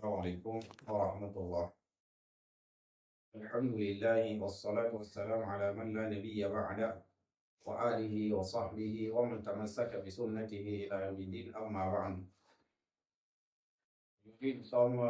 السلام عليكم ورحمة الله. الحمد لله والصلاة والسلام على من لا نبي بعده وآله وصحبه ومن تمسك بسنته إلى يوم الدين أما بعد. Aujourd'hui, nous sommes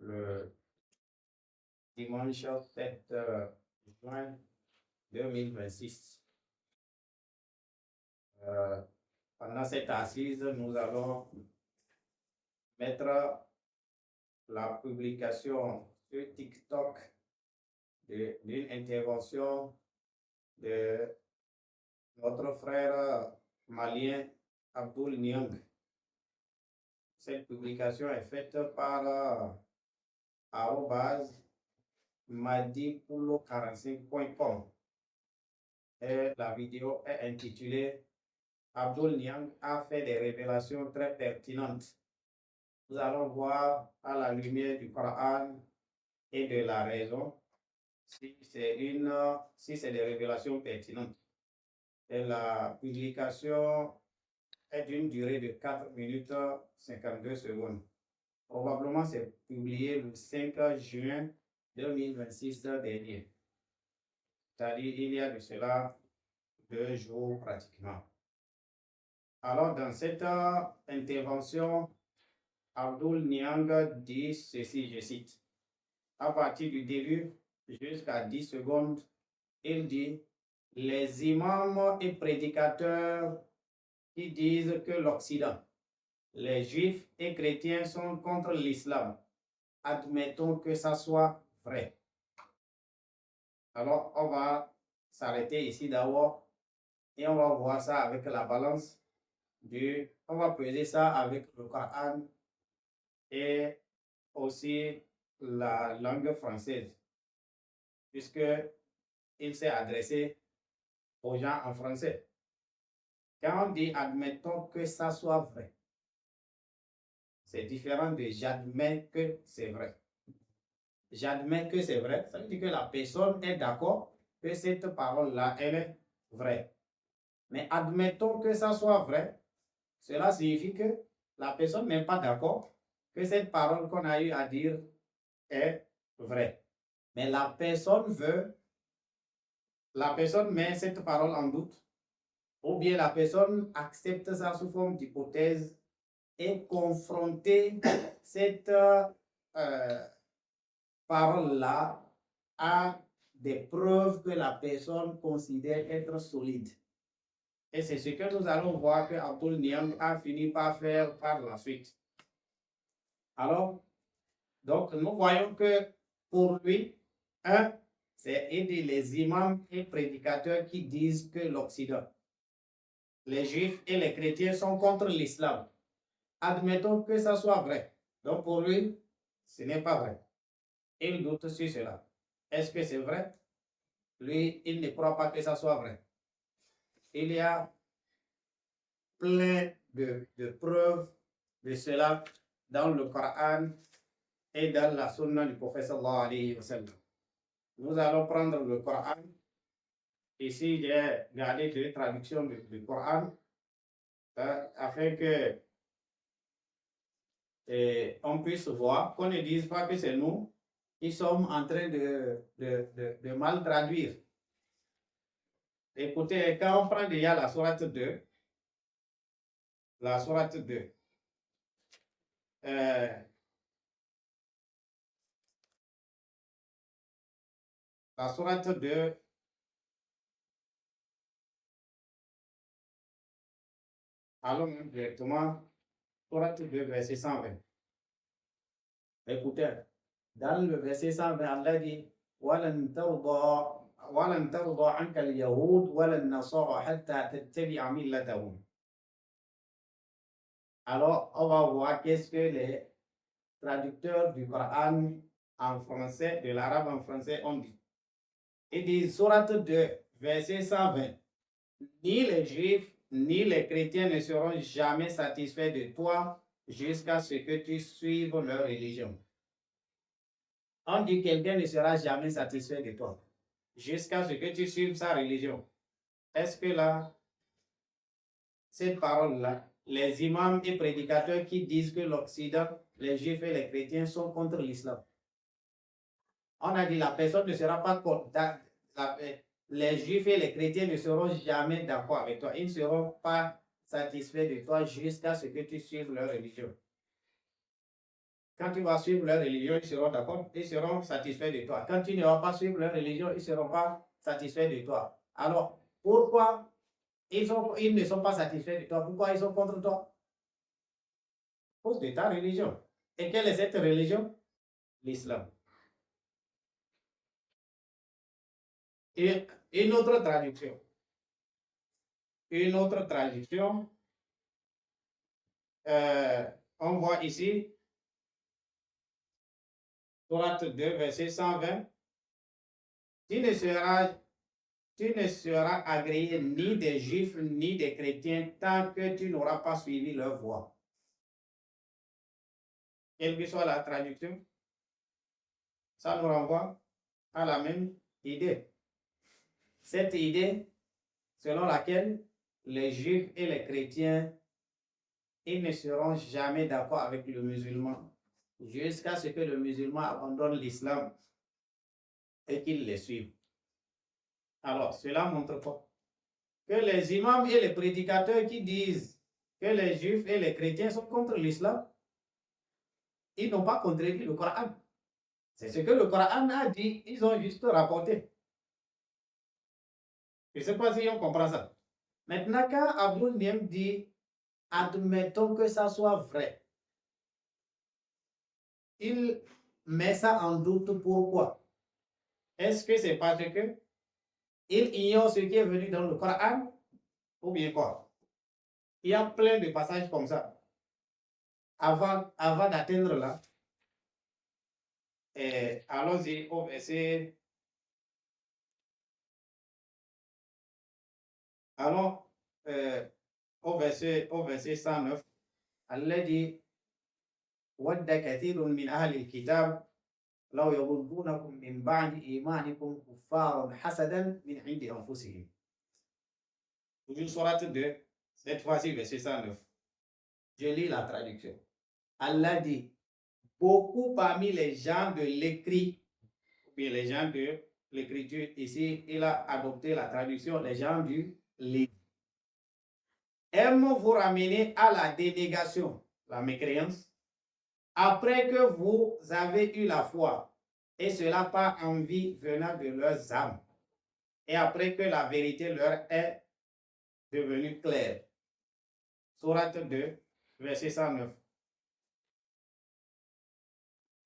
le dimanche 7 juin 2026. Pendant cette assise, nous allons mettre la publication sur TikTok d'une intervention de notre frère malien Abdul Niang. Cette publication est faite par @madipulo45.com et la vidéo est intitulée Abdul Niang a fait des révélations très pertinentes. Nous allons voir à la lumière du Coran et de la raison si c'est des révélations pertinentes. Et la publication est d'une durée de 4 minutes 52 secondes. Probablement, c'est publié le 5 juin 2026 dernier. C'est-à-dire, il y a de cela 2 jours pratiquement. Alors, dans cette intervention, Abdul Niang dit ceci, je cite, à partir du début jusqu'à 10 secondes, il dit, les imams et prédicateurs qui disent que l'Occident, les juifs et chrétiens sont contre l'islam. Admettons que ça soit vrai. Alors, on va s'arrêter ici d'abord et on va voir ça avec la balance on va peser ça avec le Coran et aussi la langue française, puisque il s'est adressé aux gens en français. Quand on dit admettons que ça soit vrai, c'est différent de j'admets que c'est vrai. J'admets que c'est vrai, ça veut dire que la personne est d'accord que cette parole-là, elle est vraie. Mais admettons que ça soit vrai, cela signifie que la personne n'est pas d'accord que cette parole qu'on a eu à dire est vraie. Mais la personne met cette parole en doute, ou bien la personne accepte ça sous forme d'hypothèse et confronter cette parole-là à des preuves que la personne considère être solides. Et c'est ce que nous allons voir que Abdul Niang a fini par faire par la suite. Alors, donc, nous voyons que pour lui, c'est aider les imams et prédicateurs qui disent que l'Occident, les juifs et les chrétiens sont contre l'islam. Admettons que ça soit vrai. Donc, pour lui, ce n'est pas vrai. Il doute sur cela. Est-ce que c'est vrai? Lui, il ne croit pas que ça soit vrai. Il y a plein de preuves de cela dans le Coran et dans la sunna du prophète sallallahu alayhi wa sallam. Nous allons prendre le Coran. Ici, j'ai gardé deux traductions du Coran afin que on puisse voir, qu'on ne dise pas que c'est nous qui sommes en train de mal traduire. Écoutez, quand on prend déjà la sourate 2, la sourate 2, la sourate 2, allons directement, sourate 2, verset 120. Écoutez, dans le verset 120, Allah dit وَلَنْ تَرْضَى عَنْكَ الْيَهُودُ وَلَا النَّصَارَى حَتَّى تَتَّبِعَ مِلَّتَهُمْ. Alors, on va voir qu'est-ce que les traducteurs du Coran en français, de l'arabe en français, ont dit. Ils disent, sourate 2, verset 120, ni les juifs ni les chrétiens ne seront jamais satisfaits de toi jusqu'à ce que tu suives leur religion. On dit que quelqu'un ne sera jamais satisfait de toi jusqu'à ce que tu suives sa religion. Est-ce que là, cette parole-là, les imams et prédicateurs qui disent que l'Occident, les juifs et les chrétiens sont contre l'islam. On a dit la personne ne sera pas contre. Les juifs et les chrétiens ne seront jamais d'accord avec toi. Ils ne seront pas satisfaits de toi jusqu'à ce que tu suives leur religion. Quand tu vas suivre leur religion, ils seront d'accord, ils seront satisfaits de toi. Quand tu ne vas pas suivre leur religion, ils ne seront pas satisfaits de toi. Alors, pourquoi ils ne sont pas satisfaits de toi? Pourquoi ils sont contre toi? À cause de ta religion. Et quelle est cette religion? L'islam. Et une autre traduction. Une autre traduction. On voit ici, Sourate 2, verset 120. Tu ne seras agréé ni des juifs ni des chrétiens tant que tu n'auras pas suivi leur voie. Quelle que soit la traduction, ça nous renvoie à la même idée. Cette idée selon laquelle les juifs et les chrétiens, ils ne seront jamais d'accord avec le musulman jusqu'à ce que le musulman abandonne l'islam et qu'il les suive. Alors, cela montre quoi? Que les imams et les prédicateurs qui disent que les juifs et les chrétiens sont contre l'islam, ils n'ont pas contredit le Coran. C'est ce que le Coran a dit, ils ont juste rapporté. Je ne sais pas si on comprend ça. Maintenant, quand Abou Niem dit, admettons que ça soit vrai, il met ça en doute. Pourquoi? Est-ce que c'est parce que il ignore ce qui est venu dans le Coran ou bien quoi? Il y a plein de passages comme ça. Avant d'atteindre là, allons-y au verset. Allons au verset 109. Allah dit ود كثير من أهل الكتاب لو يردونكم من بعد إيمانكم كفارا حسدا من عند أنفسهم. Toujours Sourate 2, cette fois-ci verset 109. Je lis la traduction. Allah dit, beaucoup parmi les gens de l'écrit, ou bien les gens de l'écriture, ici il a adopté la traduction les gens du livre, aiment vous ramener à la dénégation, la mécréance, après que vous avez eu la foi, et cela par envie venant de leurs âmes, et après que la vérité leur est devenue claire. Sourate 2, verset 109.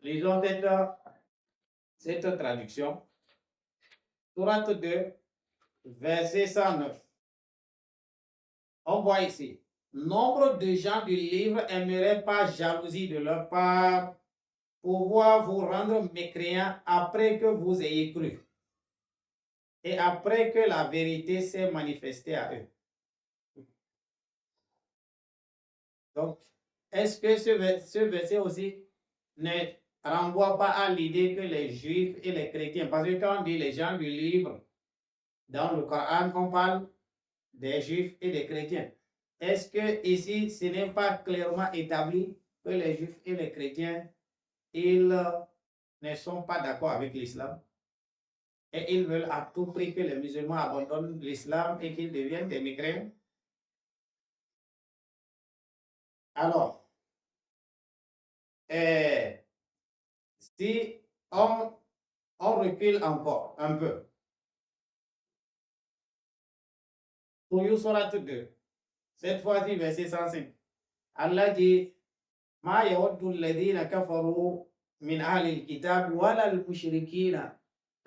Lisons cette traduction. Sourate 2, verset 109. On voit ici, nombre de gens du livre aimeraient par jalousie de leur part pouvoir vous rendre mécréants après que vous ayez cru et après que la vérité s'est manifestée à eux. Donc, est-ce que ce verset aussi ne renvoie pas à l'idée que les juifs et les chrétiens, parce que quand on dit les gens du livre, dans le Coran, on parle des juifs et des chrétiens. Est-ce que ici, ce n'est pas clairement établi que les juifs et les chrétiens, ils ne sont pas d'accord avec l'islam et ils veulent à tout prix que les musulmans abandonnent l'islam et qu'ils deviennent des mécréants? Alors, si on recule encore un peu, pour Sourate 2, cette fois-ci, verset 105, Allah dit, ما يود الذين كفروا من أهل الكتاب ولا المشركين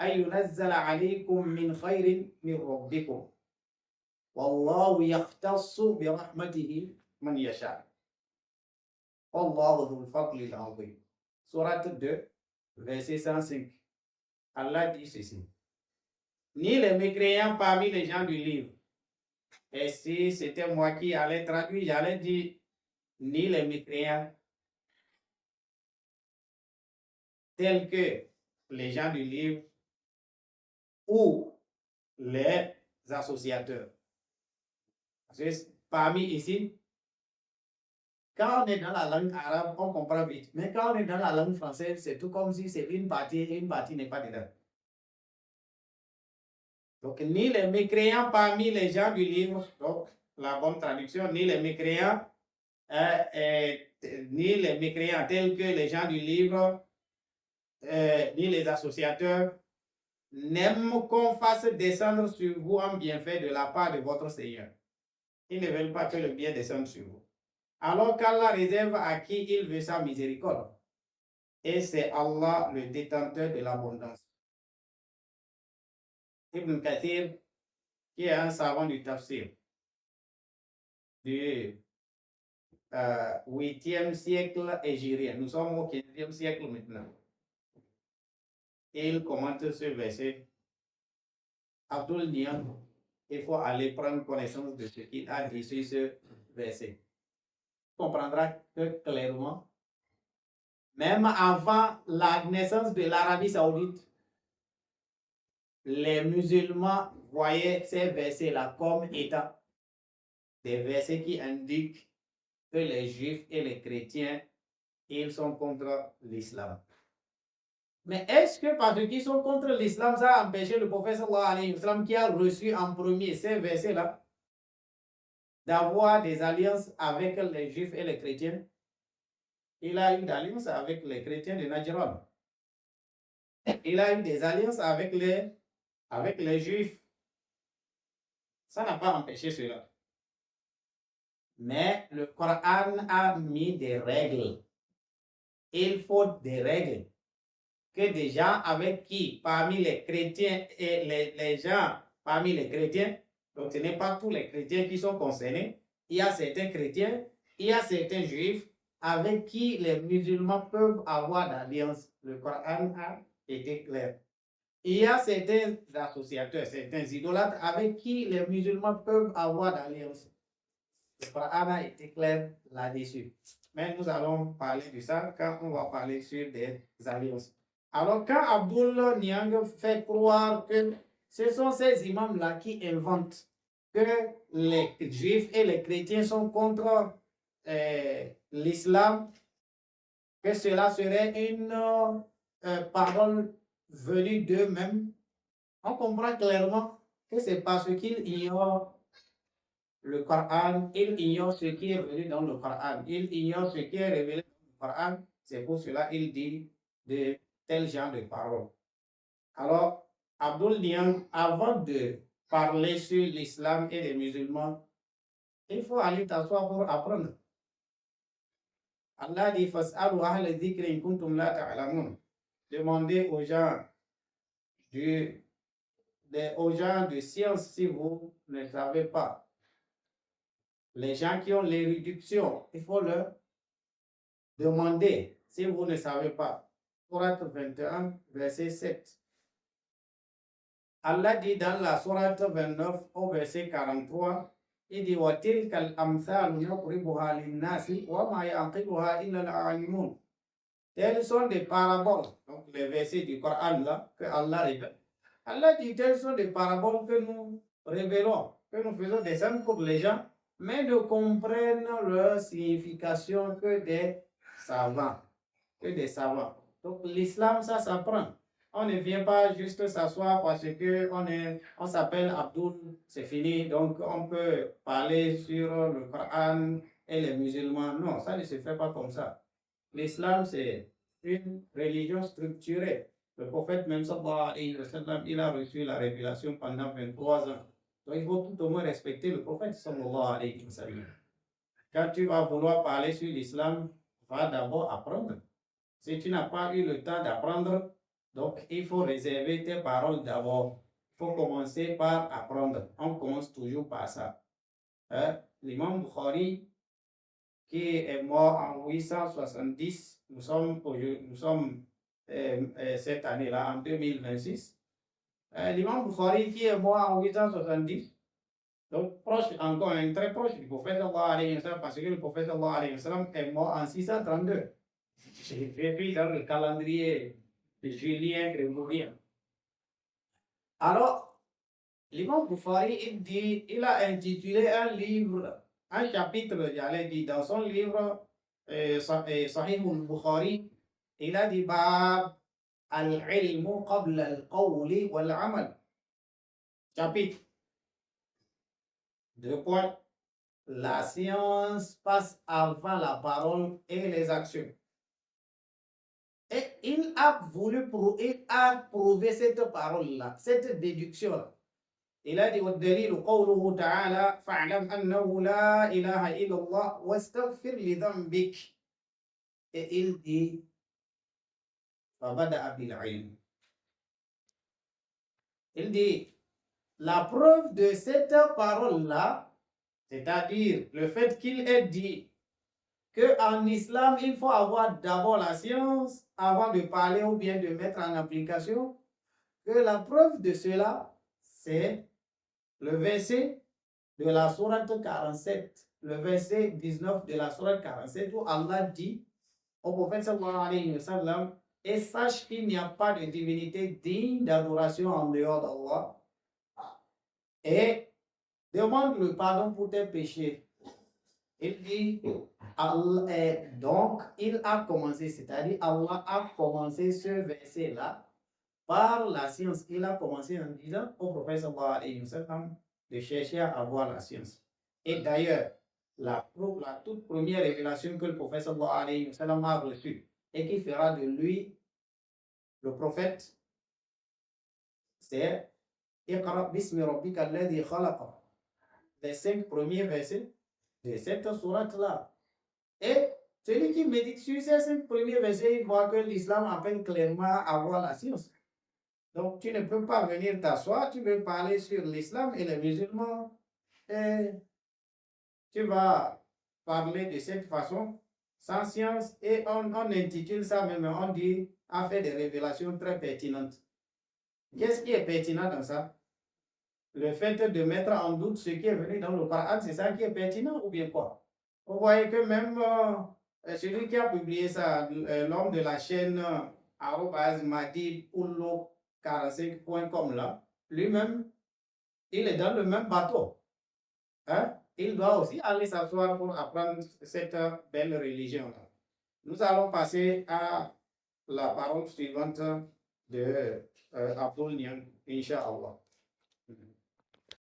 أن ينزل عليكم من خير من ربكم والله يختص برحمته من يشاء والله ذو الفضل العظيم. Sourate 2, verset 105. Allah dit ceci. Ni les mécréants parmi les gens du livre. Et si c'était moi qui allais traduire, j'allais dire ni les mécréants tels que les gens du livre ou les associateurs. Parce que parmi ici, Quand on est dans la langue arabe, on comprend vite. Mais quand on est dans la langue française, c'est tout comme si c'est une partie et une partie n'est pas dedans. Donc, ni les mécréants parmi les gens du livre, donc la bonne traduction, ni les mécréants, ni les mécréants tels que les gens du livre, ni les associateurs, n'aiment qu'on fasse descendre sur vous un bienfait de la part de votre Seigneur. Ils ne veulent pas que le bien descende sur vous. Alors qu'Allah réserve à qui il veut sa miséricorde. Et c'est Allah le détenteur de l'abondance. Ibn Kathir, qui est un savant du tafsir du 8e siècle hégirien. Nous sommes au 15e siècle maintenant. Et il commente ce verset. Abdul Niam, il faut aller prendre connaissance de ce qu'il a dit sur ce verset. On comprendra que clairement, même avant la naissance de l'Arabie Saoudite, les musulmans voyaient ces versets-là comme étant des versets qui indiquent que les juifs et les chrétiens, ils sont contre l'islam. Mais est-ce que parce qu'ils sont contre l'islam, ça a empêché le prophète sallallahu alayhi wa sallam, qui a reçu en premier ces versets-là, d'avoir des alliances avec les juifs et les chrétiens? Il a eu des alliances avec les chrétiens de Najran. Il a eu des alliances avec les juifs. Ça n'a pas empêché cela. Mais le Coran a mis des règles. Il faut des règles. Que des gens avec qui, parmi les chrétiens et les gens parmi les chrétiens, donc ce n'est pas tous les chrétiens qui sont concernés, il y a certains chrétiens, il y a certains juifs avec qui les musulmans peuvent avoir d'alliance. Le Coran a été clair. Il y a certains associateurs, certains idolâtres avec qui les musulmans peuvent avoir d'alliance. Le Coran a été clair là-dessus. Mais nous allons parler de ça quand on va parler sur des alliances. Alors, quand Abdul Niang fait croire que ce sont ces imams-là qui inventent que les juifs et les chrétiens sont contre l'islam, que cela serait une parole venue d'eux-mêmes, on comprend clairement que c'est parce qu'ils ignorent le Coran, ils ignorent ce qui est venu dans le Coran, ils ignorent ce qui est révélé dans le Coran. C'est pour cela qu'il dit de tel genre de paroles. Alors, Abdul Niang, avant de parler sur l'islam et les musulmans, il faut aller t'asseoir pour apprendre. Allah dit Fas'alu ahla dhikri in kuntum la ta'lamun. Demandez aux gens de science si vous ne savez pas. Les gens qui ont l'érudition, il faut leur demander si vous ne savez pas. Sourate 21, verset 7. Allah dit dans la sourate 29 au verset 43, il dit wa tilkal amthal yaqribuha lin-nasi wa ma yaqiluha illa al-alimun. Telles sont des paraboles, donc les versets du Coran là que Allah révèle. Allah dit telles sont des paraboles que nous révélons, que nous faisons descendre pour les gens, mais ne comprennent leur signification que des savants. Donc l'islam, ça s'apprend. On ne vient pas juste s'asseoir parce que on s'appelle Abdul, c'est fini, donc on peut parler sur le Coran et les musulmans. Non, ça ne se fait pas comme ça. L'islam, c'est une religion structurée. Le prophète même, sallallahu alayhi wa sallam, il a reçu la révélation pendant 23 ans. Donc il faut tout au moins respecter le prophète, sallallahu alayhi wa sallam. Quand tu vas vouloir parler sur l'islam, va d'abord apprendre. Si tu n'as pas eu le temps d'apprendre, donc il faut réserver tes paroles d'abord. Il faut commencer par apprendre. On commence toujours par ça. L'imam Bukhari, qui est mort en 870, nous sommes cette année-là, en 2026. L'imam Bukhari, qui est mort en 870, donc proche, encore très proche du prophète, parce que le prophète est mort en 632. J'ai vu dans le calendrier de Julien grégorien. Alors, l'imam Bukhari, il a intitulé un livre, un chapitre, j'allais dire, dans son livre Sahih al-Bukhari, il a dit Bab al-ilmu qabla al-qawli wal-amal. Chapitre 2 points. La science passe avant la parole et les actions. Et il a il a prouvé cette parole-là, cette déduction-là. Il a dit والدليل قوله تعالى فاعلم أنه لا إله إلا الله واستغفر لذنبك. Et il dit فبدأ بالعلم. Il dit la preuve de cette parole-là, c'est-à-dire le fait qu'il ait dit qu'en islam, il faut avoir d'abord la science avant de parler ou bien de mettre en application, que la preuve de cela, c'est le verset de la sourate 47, le verset 19 de la sourate 47, où Allah dit au prophète sallallahu alayhi wa sallam, et sache qu'il n'y a pas de divinité digne d'adoration en dehors d'Allah, et demande le pardon pour tes péchés. Il dit, donc, il a commencé, c'est-à-dire Allah a commencé ce verset-là par la science. Il a commencé en disant au prophète sallallahu alayhi wa sallam de chercher à avoir la science. Et d'ailleurs, la toute première révélation que le prophète sallallahu alayhi wa sallam a reçue et qui fera de lui le prophète, c'est Iqra bismi rabbika alladhi khalaqa. Les 5 premiers versets de cette sourate-là. Et celui qui médite sur ces 5 premiers versets, il voit que l'islam appelle clairement à avoir la science. Donc, tu ne peux pas venir t'asseoir, tu veux parler sur l'islam et les musulmans, et tu vas parler de cette façon, sans science, et on intitule ça même, on dit, a fait des révélations très pertinentes. Qu'est-ce qui est pertinent dans ça? Le fait de mettre en doute ce qui est venu dans le Coran, c'est ça qui est pertinent ou bien quoi? Vous voyez que même celui qui a publié ça, l'homme de la chaîne @madipullo45.com là, lui-même, il est dans le même bateau. Hein? Il doit aussi aller s'asseoir pour apprendre cette belle religion. Nous allons passer à la parole suivante de Abdul Niang, Inch'Allah.